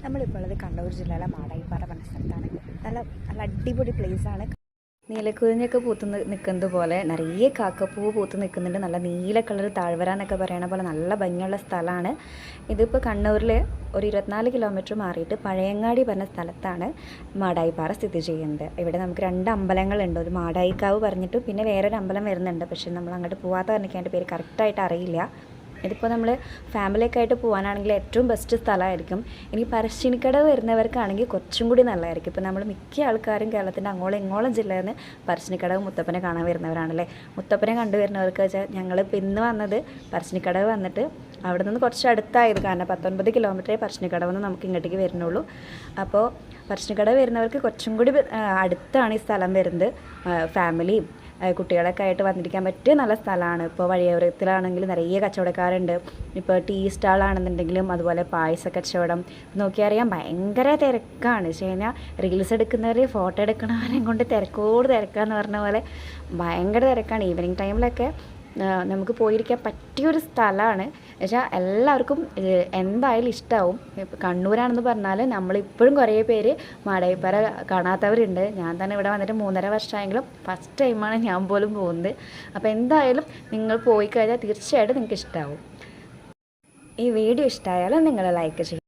നമ്മളിപ്പോൾ ഉള്ളത് കണ്ണൂർ ജില്ലയിലെ മാടായിപ്പാറ പറഞ്ഞ സ്ഥലത്താണ്. നല്ല നല്ല അടിപൊളി പ്ലേസാണ്. നീലക്കുറിഞ്ഞൊക്കെ പൂത്ത് നിൽക്കുന്നത് പോലെ നിറയെ കാക്കപ്പൂ പൂത്ത് നിൽക്കുന്നുണ്ട്. നല്ല നീല കളർ താഴ്വര എന്നൊക്കെ പറയണ പോലെ നല്ല ഭംഗിയുള്ള സ്ഥലമാണ്. ഇതിപ്പോൾ കണ്ണൂരിൽ ഒരു 24 കിലോമീറ്റർ മാറിയിട്ട് പഴയങ്ങാടി പറഞ്ഞ സ്ഥലത്താണ് മാടായിപ്പാറ സ്ഥിതി ചെയ്യുന്നത്. ഇവിടെ നമുക്ക് 2 അമ്പലങ്ങളുണ്ട്. ഒരു മാടായിക്കാവ് പറഞ്ഞിട്ട് പിന്നെ വേറൊരു അമ്പലം വരുന്നുണ്ട്. പക്ഷേ നമ്മൾ അങ്ങോട്ട് പോകാത്ത പറഞ്ഞിട്ട് അതിൻ്റെ പേര് കറക്റ്റായിട്ട് അറിയില്ല. ഇതിപ്പോൾ നമ്മൾ ഫാമിലിയൊക്കെ ആയിട്ട് പോകാനാണെങ്കിൽ ഏറ്റവും ബെസ്റ്റ് സ്ഥലമായിരിക്കും. ഇനി പറശ്ശിനിക്കടവ് വരുന്നവർക്കാണെങ്കിൽ കുറച്ചും കൂടി നല്ലതായിരിക്കും. ഇപ്പോൾ നമ്മൾ മിക്ക ആൾക്കാരും കേരളത്തിൻ്റെ അങ്ങോളം ഇങ്ങോളം ജില്ലയിൽ നിന്ന് പറശ്ശിനിക്കടവ് മുത്തപ്പനെ കാണാൻ വരുന്നവരാണല്ലേ. മുത്തപ്പനെ കണ്ടുവരുന്നവർക്ക് വെച്ചാൽ ഞങ്ങളിപ്പോൾ ഇന്ന് വന്നത് പറശ്ശിനിക്കടവ് വന്നിട്ട് അവിടെ നിന്ന് കുറച്ച് അടുത്തായത് കാരണം 19 കിലോമീറ്ററേ പറശ്ശിനിക്കടവ് നിന്ന് നമുക്ക് ഇങ്ങോട്ടേക്ക് വരുന്നുള്ളൂ. അപ്പോൾ പറശ്ശിനിക്കടവ് വരുന്നവർക്ക് കുറച്ചും കൂടി അടുത്താണ് ഈ സ്ഥലം വരുന്നത്. ഫാമിലിയും കുട്ടികളൊക്കെ ആയിട്ട് വന്നിരിക്കാൻ പറ്റിയ നല്ല സ്ഥലമാണ്. ഇപ്പോൾ വഴിയോരത്തിലാണെങ്കിൽ നിറയെ കച്ചവടക്കാരുണ്ട്. ഇപ്പോൾ ടീ സ്റ്റാളാണെന്നുണ്ടെങ്കിലും അതുപോലെ പായസ കച്ചവടം നോക്കിയറിയാം ഭയങ്കര തിരക്കാണ്. വെച്ച് കഴിഞ്ഞാൽ റീൽസ് എടുക്കുന്നവർ ഫോട്ടോ എടുക്കുന്നവരെയും കൊണ്ട് തിരക്കോട് തിരക്കാന്ന് പറഞ്ഞ പോലെ ഭയങ്കര തിരക്കാണ്. ഈവനിങ് ടൈമിലൊക്കെ നമുക്ക് പോയിരിക്കാൻ പറ്റിയൊരു സ്ഥലമാണ്. എന്നുവെച്ചാൽ എല്ലാവർക്കും എന്തായാലും ഇഷ്ടമാവും. ഇപ്പോൾ കണ്ണൂരാണെന്ന് പറഞ്ഞാൽ നമ്മളിപ്പോഴും കുറേ പേര് മാടായിപ്പാറ കാണാത്തവരുണ്ട്. ഞാൻ തന്നെ ഇവിടെ വന്നിട്ട് 3.5 വർഷമായെങ്കിലും ഫസ്റ്റ് ടൈമാണ് ഞാൻ പോലും പോകുന്നത്. അപ്പോൾ എന്തായാലും നിങ്ങൾ പോയി കഴിഞ്ഞാൽ തീർച്ചയായിട്ടും നിങ്ങൾക്ക് ഇഷ്ടമാവും. ഈ വീഡിയോ ഇഷ്ടമായാലും നിങ്ങൾ ലൈക്ക് ചെയ്യും.